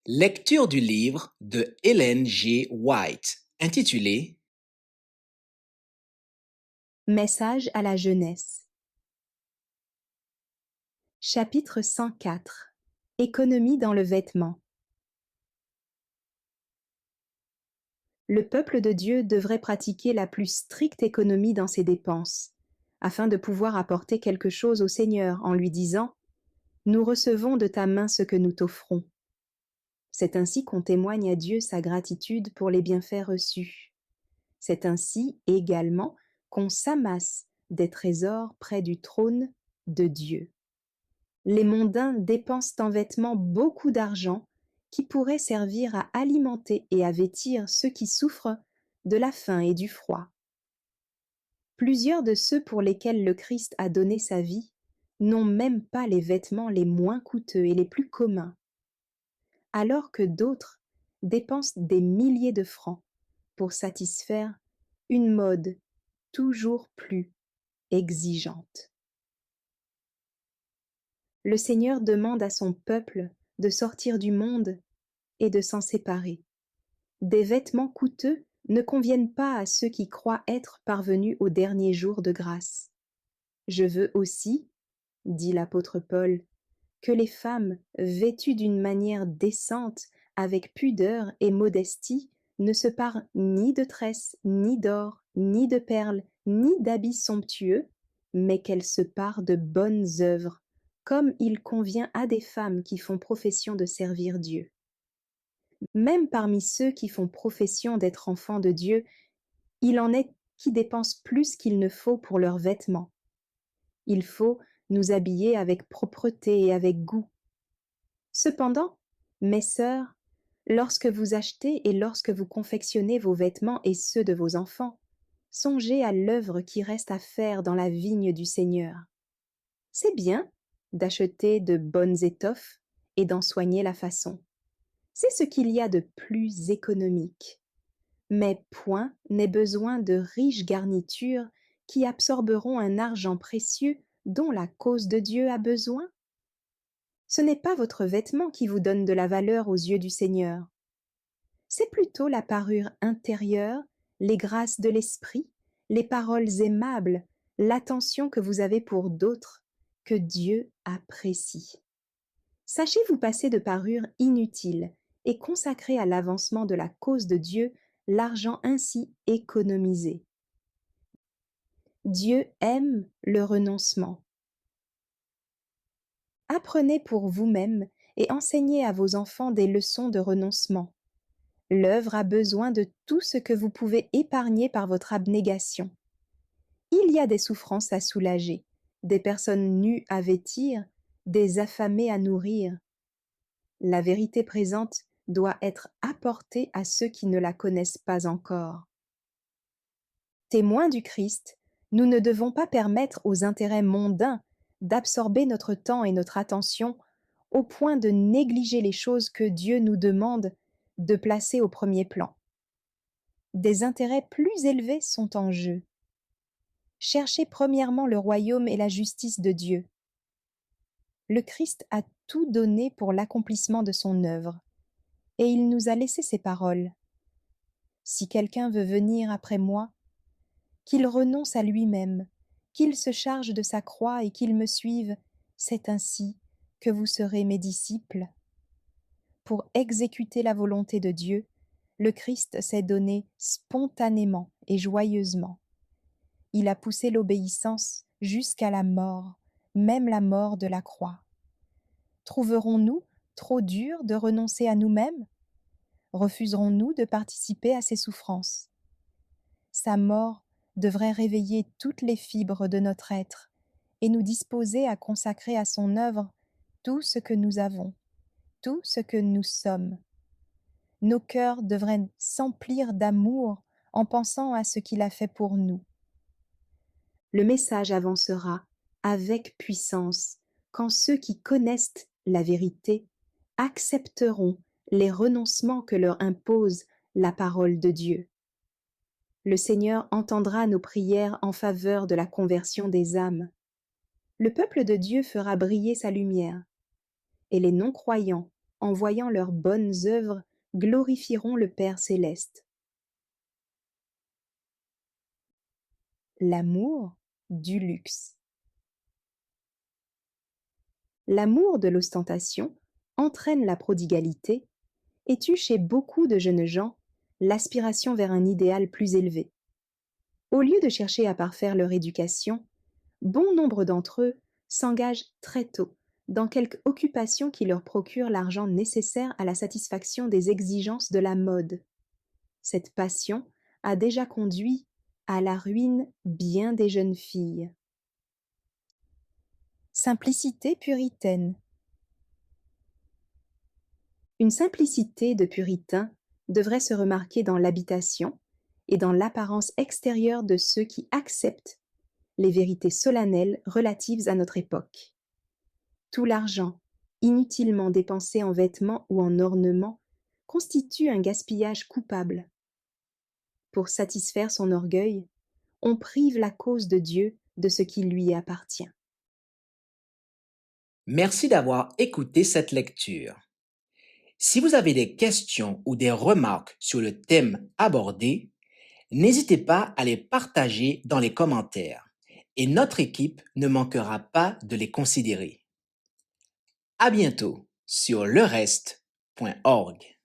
Lecture du livre de Ellen G. White, intitulé Message à la jeunesse. Chapitre 104. Économie dans le vêtement. Le peuple de Dieu devrait pratiquer la plus stricte économie dans ses dépenses, afin de pouvoir apporter quelque chose au Seigneur en lui disant « Nous recevons de ta main ce que nous t'offrons ». C'est ainsi qu'on témoigne à Dieu sa gratitude pour les bienfaits reçus. C'est ainsi également qu'on s'amasse des trésors près du trône de Dieu. Les mondains dépensent en vêtements beaucoup d'argent qui pourrait servir à alimenter et à vêtir ceux qui souffrent de la faim et du froid. Plusieurs de ceux pour lesquels le Christ a donné sa vie n'ont même pas les vêtements les moins coûteux et les plus communs, alors que d'autres dépensent des milliers de francs pour satisfaire une mode toujours plus exigeante. Le Seigneur demande à son peuple de sortir du monde et de s'en séparer. Des vêtements coûteux ne conviennent pas à ceux qui croient être parvenus au dernier jour de grâce. Je veux aussi, dit l'apôtre Paul, que les femmes, vêtues d'une manière décente, avec pudeur et modestie, ne se parent ni de tresses, ni d'or, ni de perles, ni d'habits somptueux, mais qu'elles se parent de bonnes œuvres, comme il convient à des femmes qui font profession de servir Dieu. Même parmi ceux qui font profession d'être enfants de Dieu, il en est qui dépensent plus qu'il ne faut pour leurs vêtements. Il faut nous habiller avec propreté et avec goût. Cependant, mes sœurs, lorsque vous achetez et lorsque vous confectionnez vos vêtements et ceux de vos enfants, songez à l'œuvre qui reste à faire dans la vigne du Seigneur. C'est bien d'acheter de bonnes étoffes et d'en soigner la façon. C'est ce qu'il y a de plus économique. Mais point n'est besoin de riches garnitures qui absorberont un argent précieux dont la cause de Dieu a besoin. Ce n'est pas votre vêtement qui vous donne de la valeur aux yeux du Seigneur. C'est plutôt la parure intérieure, les grâces de l'esprit, les paroles aimables, l'attention que vous avez pour d'autres, que Dieu apprécie. Sachez vous passer de parures inutiles et consacrer à l'avancement de la cause de Dieu l'argent ainsi économisé. Dieu aime le renoncement. Apprenez pour vous-même et enseignez à vos enfants des leçons de renoncement. L'œuvre a besoin de tout ce que vous pouvez épargner par votre abnégation. Il y a des souffrances à soulager, des personnes nues à vêtir, des affamés à nourrir. La vérité présente doit être apportée à ceux qui ne la connaissent pas encore. Témoins du Christ, nous ne devons pas permettre aux intérêts mondains d'absorber notre temps et notre attention au point de négliger les choses que Dieu nous demande de placer au premier plan. Des intérêts plus élevés sont en jeu. Cherchez premièrement le royaume et la justice de Dieu. Le Christ a tout donné pour l'accomplissement de son œuvre, et il nous a laissé ces paroles. Si quelqu'un veut venir après moi, qu'il renonce à lui-même, qu'il se charge de sa croix et qu'il me suive, c'est ainsi que vous serez mes disciples. Pour exécuter la volonté de Dieu, le Christ s'est donné spontanément et joyeusement. Il a poussé l'obéissance jusqu'à la mort, même la mort de la croix. Trouverons-nous trop dur de renoncer à nous-mêmes? Refuserons-nous de participer à ses souffrances? Sa mort devrait réveiller toutes les fibres de notre être et nous disposer à consacrer à son œuvre tout ce que nous avons, tout ce que nous sommes. Nos cœurs devraient s'emplir d'amour en pensant à ce qu'il a fait pour nous. Le message avancera avec puissance quand ceux qui connaissent la vérité accepteront les renoncements que leur impose la parole de Dieu. Le Seigneur entendra nos prières en faveur de la conversion des âmes. Le peuple de Dieu fera briller sa lumière, et les non-croyants en voyant leurs bonnes œuvres, glorifieront le Père céleste. L'amour du luxe. L'amour de l'ostentation entraîne la prodigalité et tue chez beaucoup de jeunes gens l'aspiration vers un idéal plus élevé. Au lieu de chercher à parfaire leur éducation, bon nombre d'entre eux s'engagent très tôt dans quelque occupation qui leur procure l'argent nécessaire à la satisfaction des exigences de la mode. Cette passion a déjà conduit à la ruine bien des jeunes filles. Simplicité puritaine. Une simplicité de puritain devrait se remarquer dans l'habitation et dans l'apparence extérieure de ceux qui acceptent les vérités solennelles relatives à notre époque. Tout l'argent, inutilement dépensé en vêtements ou en ornements, constitue un gaspillage coupable. Pour satisfaire son orgueil, on prive la cause de Dieu de ce qui lui appartient. Merci d'avoir écouté cette lecture. Si vous avez des questions ou des remarques sur le thème abordé, n'hésitez pas à les partager dans les commentaires et notre équipe ne manquera pas de les considérer. À bientôt sur lereste.org.